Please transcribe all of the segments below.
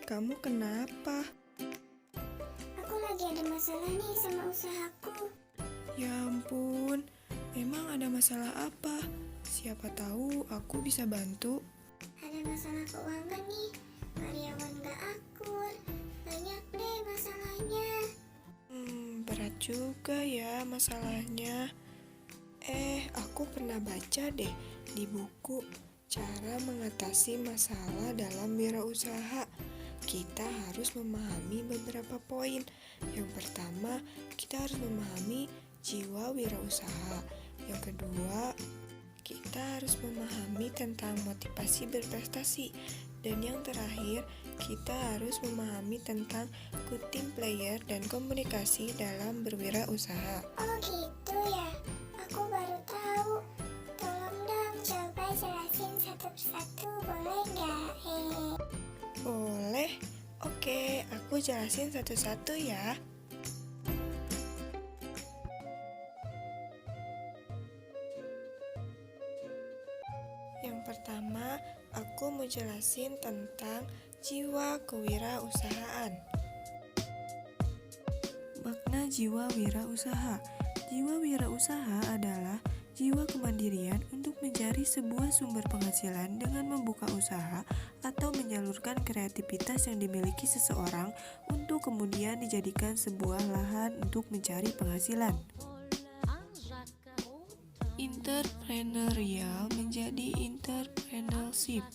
Kamu kenapa? Aku lagi ada masalah nih sama usahaku. Ya ampun, emang ada masalah apa? Siapa tahu aku bisa bantu. Ada masalah keuangan nih. Karyawan gak akur. Banyak deh masalahnya. Berat juga ya masalahnya. Aku pernah baca deh di buku cara mengatasi masalah dalam wirausaha. Kita harus memahami beberapa poin. Yang pertama, kita harus memahami jiwa wirausaha. Yang kedua, kita harus memahami tentang motivasi berprestasi. Dan yang terakhir, kita harus memahami tentang good team player dan komunikasi dalam berwirausaha. Oh gitu ya. Aku baru tahu. Tolong dong coba jelasin satu persatu, boleh nggak? Boleh? Oke, aku jelasin satu-satu ya. Yang pertama, aku mau jelasin tentang jiwa kewirausahaan. Makna jiwa wirausaha. Jiwa wirausaha adalah jiwa kemandirian untuk mencari sebuah sumber penghasilan dengan membuka usaha atau menyalurkan kreativitas yang dimiliki seseorang untuk kemudian dijadikan sebuah lahan untuk mencari penghasilan. Entrepreneurial menjadi entrepreneurship.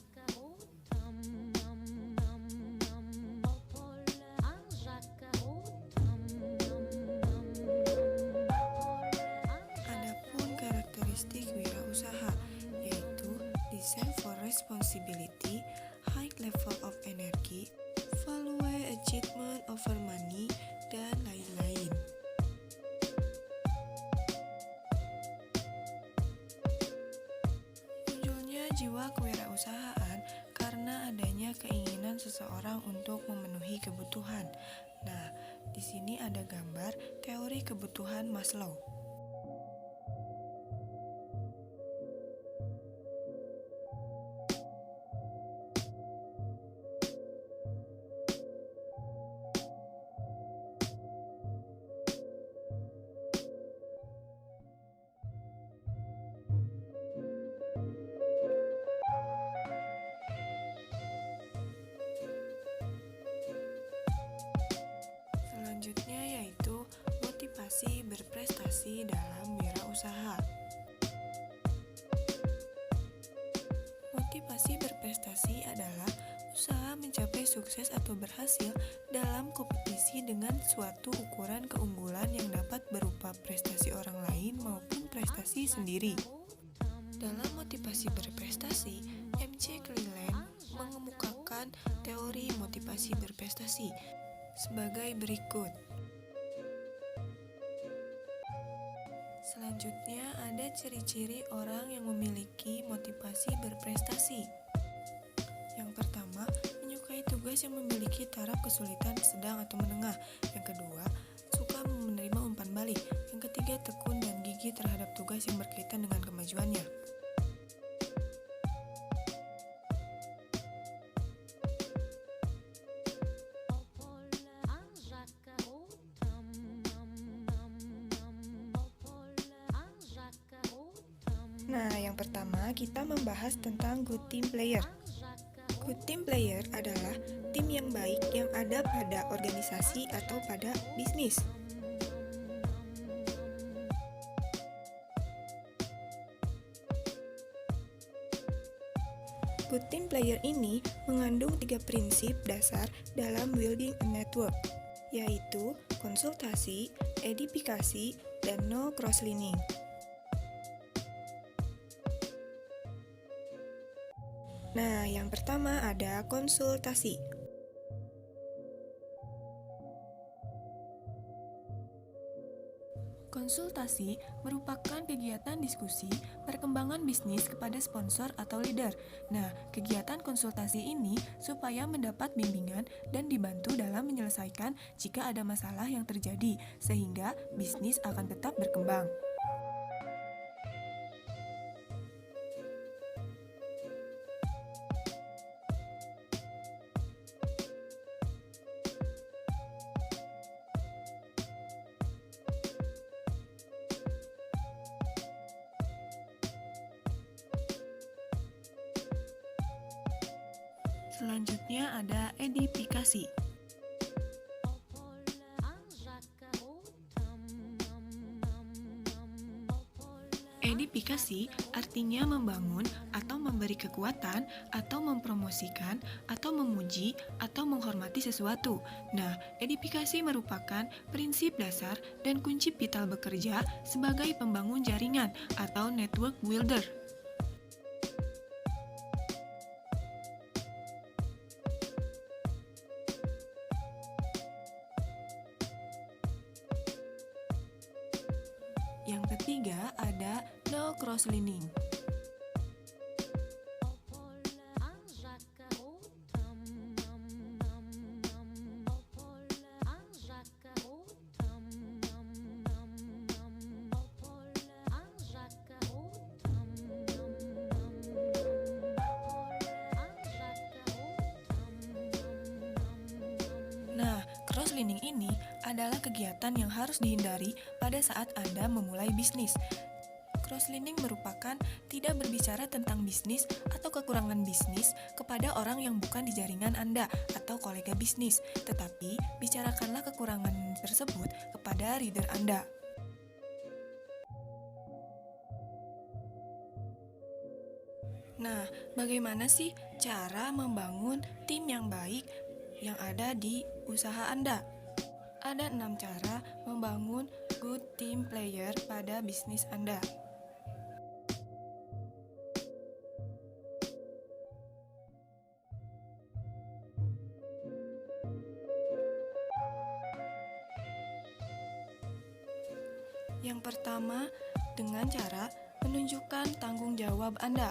Adapun karakteristik wirausaha yaitu design for responsibility, high level of energy, value achievement over money, dan lain-lain. Munculnya jiwa kewirausahaan karena adanya keinginan seseorang untuk memenuhi kebutuhan. Nah, di sini ada gambar teori kebutuhan Maslow. Selanjutnya yaitu motivasi berprestasi dalam wirausaha. Motivasi berprestasi adalah usaha mencapai sukses atau berhasil dalam kompetisi dengan suatu ukuran keunggulan yang dapat berupa prestasi orang lain maupun prestasi sendiri. Dalam motivasi berprestasi, MC Cleland mengemukakan teori motivasi berprestasi sebagai berikut. Selanjutnya ada ciri-ciri orang yang memiliki motivasi berprestasi. Yang pertama, menyukai tugas yang memiliki taraf kesulitan sedang atau menengah. Yang kedua, suka menerima umpan balik. Yang ketiga, tekun dan gigih terhadap tugas yang berkaitan dengan kemajuannya. Nah, yang pertama kita membahas tentang good team player. Good team player adalah tim yang baik yang ada pada organisasi atau pada bisnis. Good team player ini mengandung 3 prinsip dasar dalam building a network, yaitu konsultasi, edifikasi, dan no cross-lining. Nah, yang pertama ada konsultasi. Konsultasi merupakan kegiatan diskusi perkembangan bisnis kepada sponsor atau leader. Nah, kegiatan konsultasi ini supaya mendapat bimbingan dan dibantu dalam menyelesaikan jika ada masalah yang terjadi, sehingga bisnis akan tetap berkembang. Selanjutnya ada edifikasi. Edifikasi artinya membangun atau memberi kekuatan atau mempromosikan atau memuji atau menghormati sesuatu. Nah, edifikasi merupakan prinsip dasar dan kunci vital bekerja sebagai pembangun jaringan atau network builder. Yang ketiga ada no cross-lining. Nah, cross-lining ini adalah kegiatan yang harus dihindari pada saat Anda memulai bisnis. Cross-lining merupakan tidak berbicara tentang bisnis atau kekurangan bisnis kepada orang yang bukan di jaringan Anda atau kolega bisnis, tetapi bicarakanlah kekurangan tersebut kepada reader Anda. Nah, bagaimana sih cara membangun tim yang baik yang ada di usaha Anda? Ada 6 cara membangun good team player pada bisnis Anda. Yang pertama, dengan cara menunjukkan tanggung jawab Anda.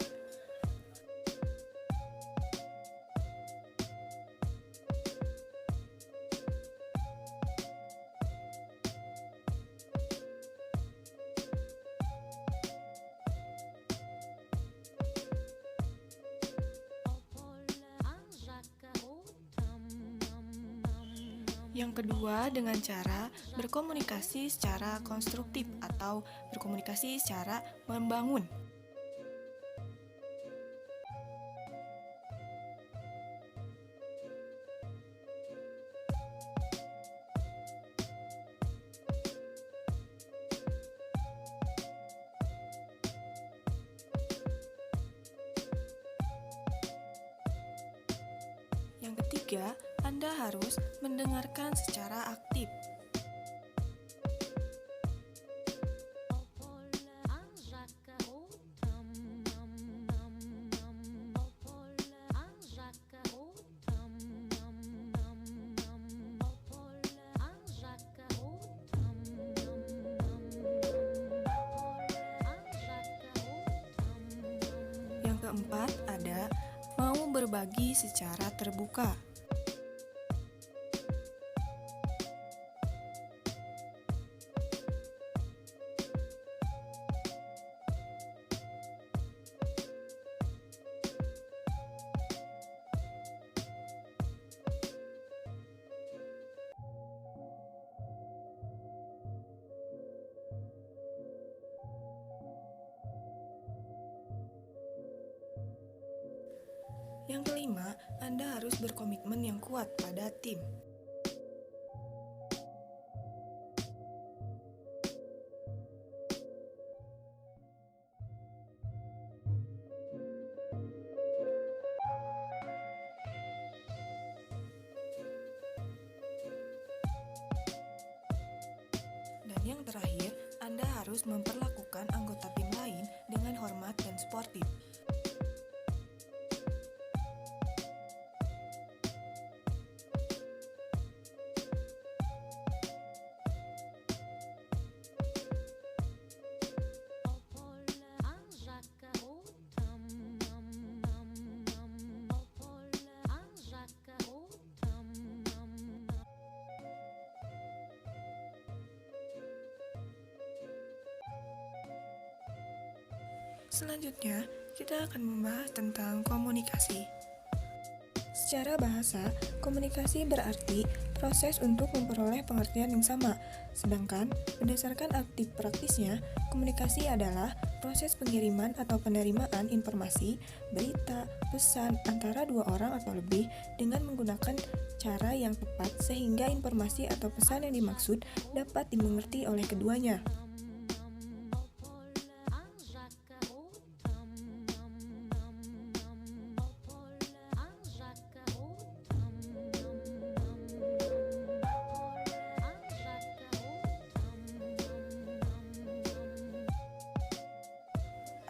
Yang kedua, dengan cara berkomunikasi secara konstruktif atau berkomunikasi secara membangun. Yang ketiga, Anda harus mendengarkan secara aktif. Yang keempat, ada mau berbagi secara terbuka. Yang kelima, Anda harus berkomitmen yang kuat pada tim. Dan yang terakhir, Anda harus memperlakukan anggota tim lain dengan hormat dan sportif. Selanjutnya, kita akan membahas tentang komunikasi. Secara bahasa, komunikasi berarti proses untuk memperoleh pengertian yang sama. Sedangkan, berdasarkan arti praktisnya, komunikasi adalah proses pengiriman atau penerimaan informasi, berita, pesan antara dua orang atau lebih dengan menggunakan cara yang tepat sehingga informasi atau pesan yang dimaksud dapat dimengerti oleh keduanya.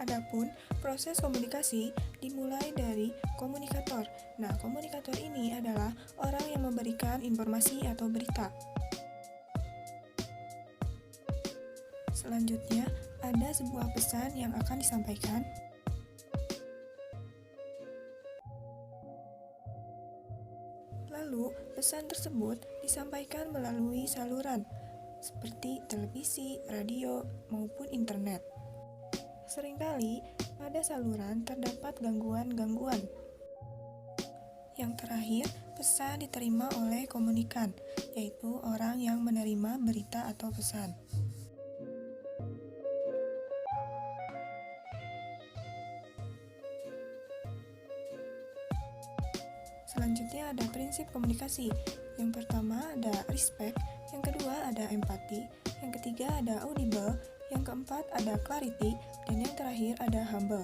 Adapun proses komunikasi dimulai dari komunikator. Nah, komunikator ini adalah orang yang memberikan informasi atau berita. Selanjutnya, ada sebuah pesan yang akan disampaikan. Lalu, pesan tersebut disampaikan melalui saluran seperti televisi, radio, maupun internet. Seringkali pada saluran terdapat gangguan-gangguan. Yang terakhir, pesan diterima oleh komunikan, yaitu orang yang menerima berita atau pesan. Selanjutnya ada prinsip komunikasi. Yang pertama ada respect, yang kedua ada empati, yang ketiga ada audible, yang keempat ada clarity, dan yang terakhir ada humble.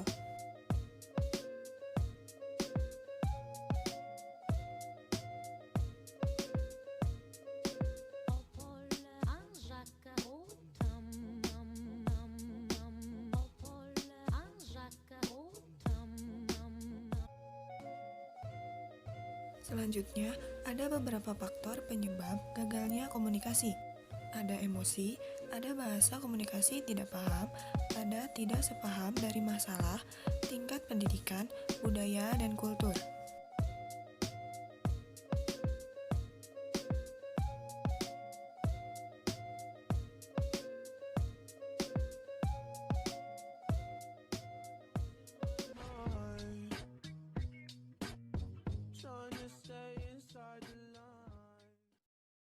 Selanjutnya, ada beberapa faktor penyebab gagalnya komunikasi. Ada emosi, ada bahasa komunikasi tidak paham, ada tidak sepaham dari masalah, tingkat pendidikan, budaya, dan kultur.